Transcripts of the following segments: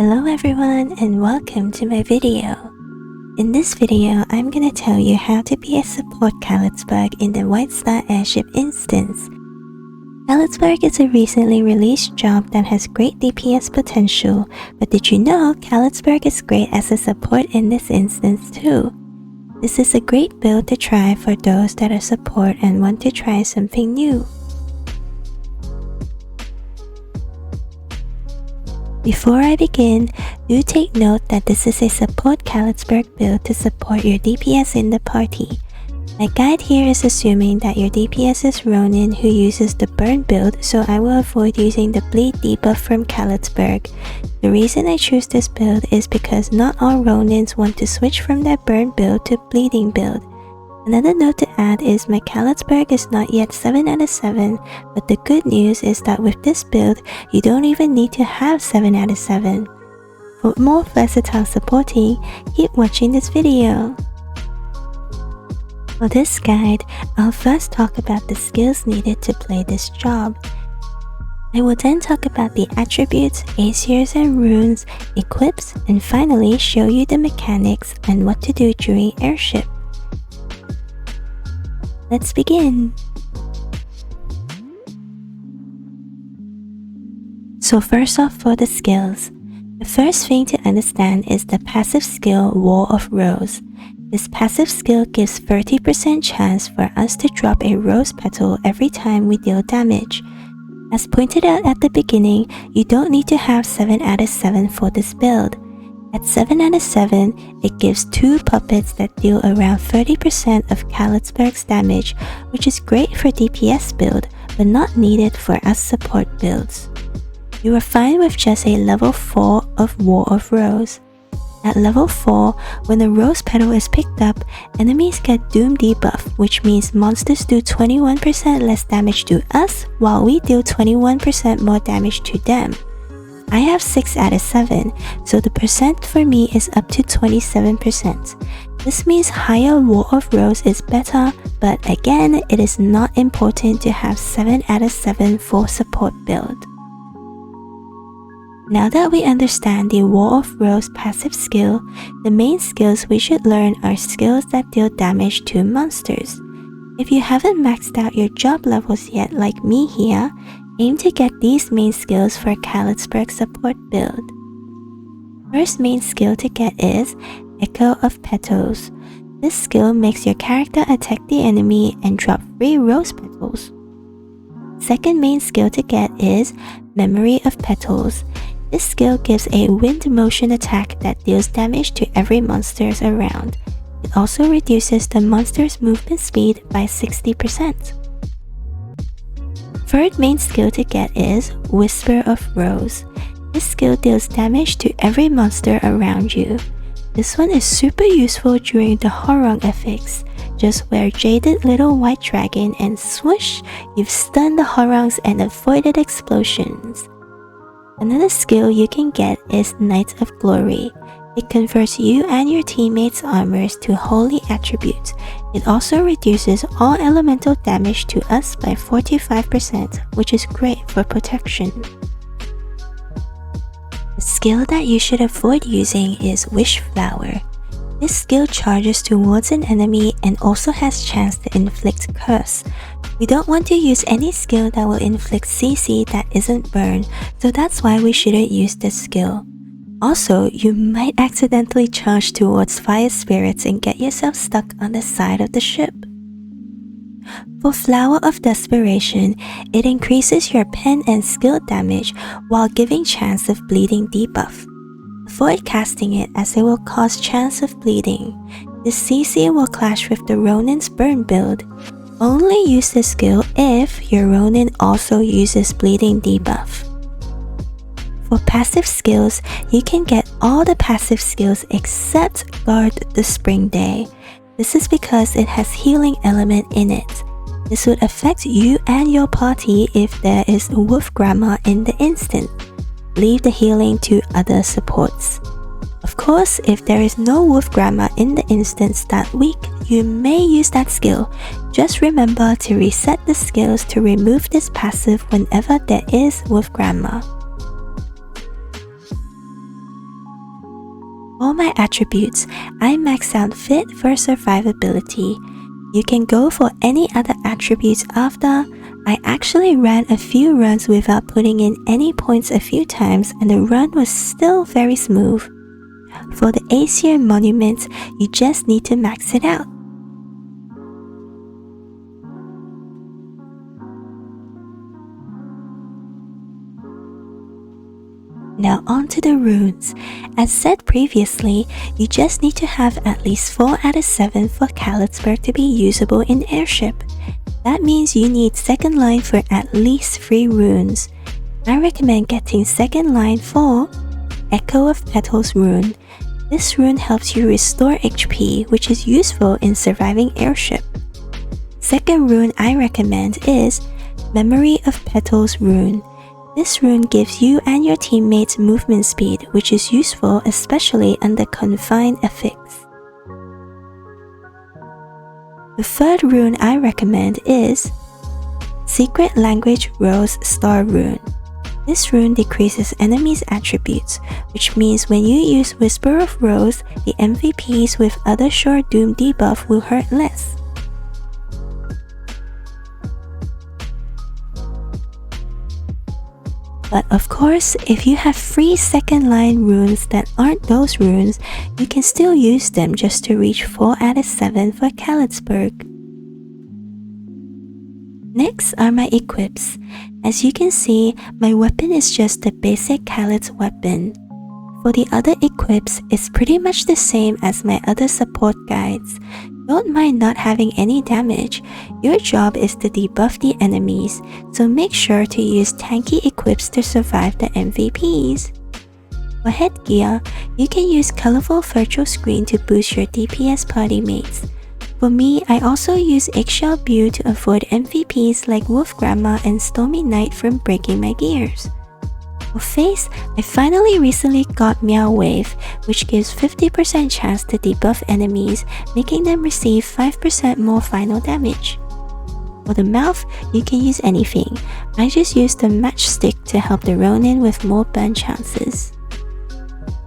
Hello everyone and welcome to my video. In this video, I'm gonna tell you how to be a support Khalitzburg in the Whitestar Airship instance. Khalitzburg is a recently released job that has great DPS potential, but did you know Khalitzburg is great as a support in this instance too? This is a great build to try for those that are support and want to try something new. Before I begin, do take note that this is a support Khalitzburg build to support your DPS in the party. My guide here is assuming that your DPS is Ronin who uses the burn build, so I will avoid using the bleed debuff from Khalitzburg. The reason I choose this build is because not all Ronins want to switch from their burn build to bleeding build. Another note to add is my Khalitzburg is not yet 7 out of 7, but the good news is that with this build, you don't even need to have 7 out of 7. For more versatile supporting, keep watching this video. For this guide, I'll first talk about the skills needed to play this job. I will then talk about the attributes, Aesirs and runes, equips, and finally show you the mechanics and what to do during airship. Let's begin! So first off for the skills. The first thing to understand is the passive skill Wall of Rose. This passive skill gives 30% chance for us to drop a rose petal every time we deal damage. As pointed out at the beginning, you don't need to have 7 out of 7 for this build. At 7 out of 7, it gives 2 puppets that deal around 30% of Khalitzburg's damage, which is great for DPS build, but not needed for us support builds. You are fine with just a level 4 of Wall of Rose. At level 4, when the rose petal is picked up, enemies get Doom debuff, which means monsters do 21% less damage to us, while we deal 21% more damage to them. I have 6 out of 7, so the percent for me is up to 27%. This means higher Wall of Rose is better, but again, it is not important to have 7 out of 7 for support build. Now that we understand the Wall of Rose passive skill, the main skills we should learn are skills that deal damage to monsters. If you haven't maxed out your job levels yet like me here, aim to get these main skills for Khalitzburg support build. First main skill to get is Echo of Petals. This skill makes your character attack the enemy and drop 3 rose petals. Second main skill to get is Memory of Petals. This skill gives a wind motion attack that deals damage to every monster around. It also reduces the monster's movement speed by 60%. Third main skill to get is Whisper of Rose. This skill deals damage to every monster around you. This one is super useful during the Horong effects. Just wear Jaded Little White Dragon and swoosh, you've stunned the Horongs and avoided explosions. Another skill you can get is Knight of Glory. It converts you and your teammates' armors to holy attributes. It also reduces all elemental damage to us by 45%, which is great for protection. The skill that you should avoid using is Wish Flower. This skill charges towards an enemy and also has chance to inflict curse. We don't want to use any skill that will inflict CC that isn't burn, so that's why we shouldn't use this skill. Also, you might accidentally charge towards fire spirits and get yourself stuck on the side of the ship. For Flower of Desperation, it increases your pen and skill damage while giving chance of bleeding debuff. Avoid casting it as it will cause chance of bleeding. This CC will clash with the Ronin's burn build. Only use this skill if your Ronin also uses bleeding debuff. For passive skills, you can get all the passive skills except Guard the Spring Day. This is because it has healing element in it. This would affect you and your party if there is a wolf grammar in the instant. Leave the healing to other supports. Of course, if there is no wolf grammar in the instance that week, you may use that skill. Just remember to reset the skills to remove this passive whenever there is wolf grammar. all my attributes, I maxed out Fit for survivability. You can go for any other attributes after. I actually ran a few runs without putting in any points a few times and the run was still very smooth. For the Aesir monuments, you just need to max it out. Now on to the runes. As said previously, you just need to have at least 4 out of 7 for Khalitzburg to be usable in Airship. That means you need second line for at least 3 runes. I recommend getting second line for Echo of Petals rune. This rune helps you restore HP, which is useful in surviving Airship. Second rune I recommend is Memory of Petals rune. This rune gives you and your teammates movement speed, which is useful especially under confined effects. The third rune I recommend is Secret Language Rose Star rune. This rune decreases enemies' attributes, which means when you use Whisper of Rose, the MVPs with other Sure Doom debuff will hurt less. But of course, if you have 3 second line runes that aren't those runes, you can still use them just to reach 4 out of 7 for Khalitzburg. Next are my equips. As you can see, my weapon is just the basic Khalitz weapon. For the other equips, it's pretty much the same as my other support guides. Don't mind not having any damage. Your job is to debuff the enemies, so make sure to use tanky equips to survive the MVPs. For headgear, you can use colorful virtual screen to boost your DPS party mates. For me, I also use Eggshell Bew to avoid MVPs like Wolf Grandma and Stormy Knight from breaking my gears. For face, I finally recently got Meow Wave, which gives 50% chance to debuff enemies, making them receive 5% more final damage. For the mouth, you can use anything. I just use the matchstick to help the Ronin with more burn chances.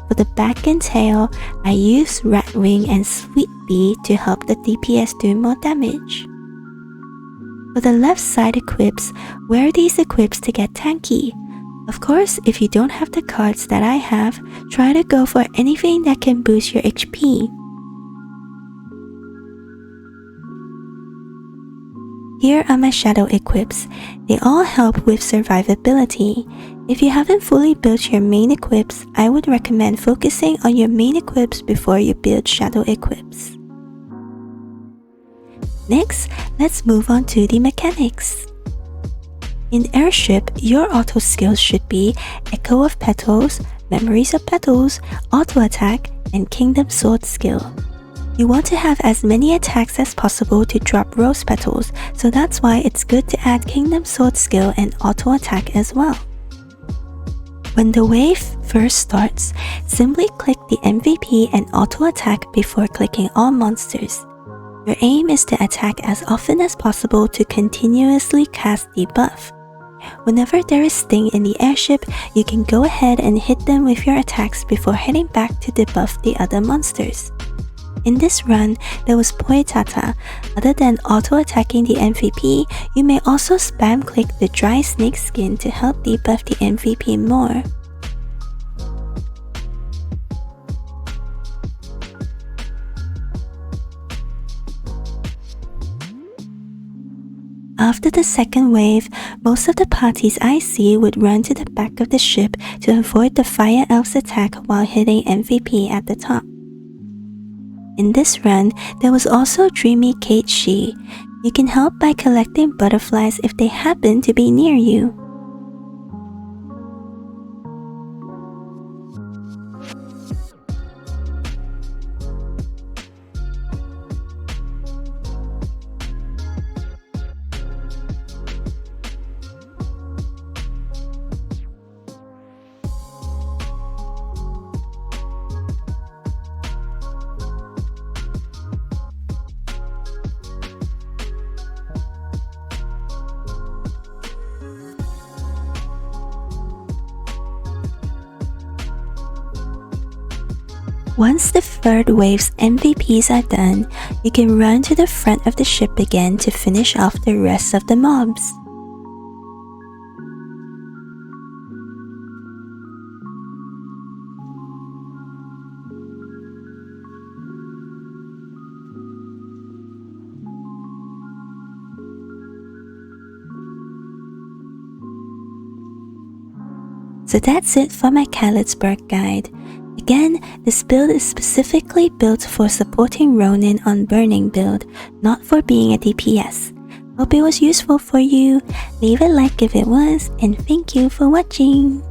For the back and tail, I use Ratwing and Sweet Bee to help the DPS do more damage. For the left side equips, wear these equips to get tanky. Of course, if you don't have the cards that I have, try to go for anything that can boost your HP. Here are my shadow equips. They all help with survivability. If you haven't fully built your main equips, I would recommend focusing on your main equips before you build shadow equips. Next, let's move on to the mechanics. In Airship, your auto skills should be Echo of Petals, Memories of Petals, Auto Attack, and Kingdom Sword skill. You want to have as many attacks as possible to drop Rose Petals, so that's why it's good to add Kingdom Sword skill and Auto Attack as well. When the wave first starts, simply click the MVP and Auto Attack before clicking all monsters. Your aim is to attack as often as possible to continuously cast debuff. Whenever there is Sting in the airship, you can go ahead and hit them with your attacks before heading back to debuff the other monsters. In this run, there was Poetata. Other than auto-attacking the MVP, you may also spam click the dry snake skin to help debuff the MVP more. After the second wave, most of the parties I see would run to the back of the ship to avoid the Fire Elf's attack while hitting MVP at the top. In this run, there was also Dreamy Kate She. You can help by collecting butterflies if they happen to be near you. Once the third wave's MVPs are done, you can run to the front of the ship again to finish off the rest of the mobs. So that's it for my Khalitzburg guide. Again, this build is specifically built for supporting Ronin on Burning build, not for being a DPS. Hope it was useful for you. Leave a like if it was, and thank you for watching.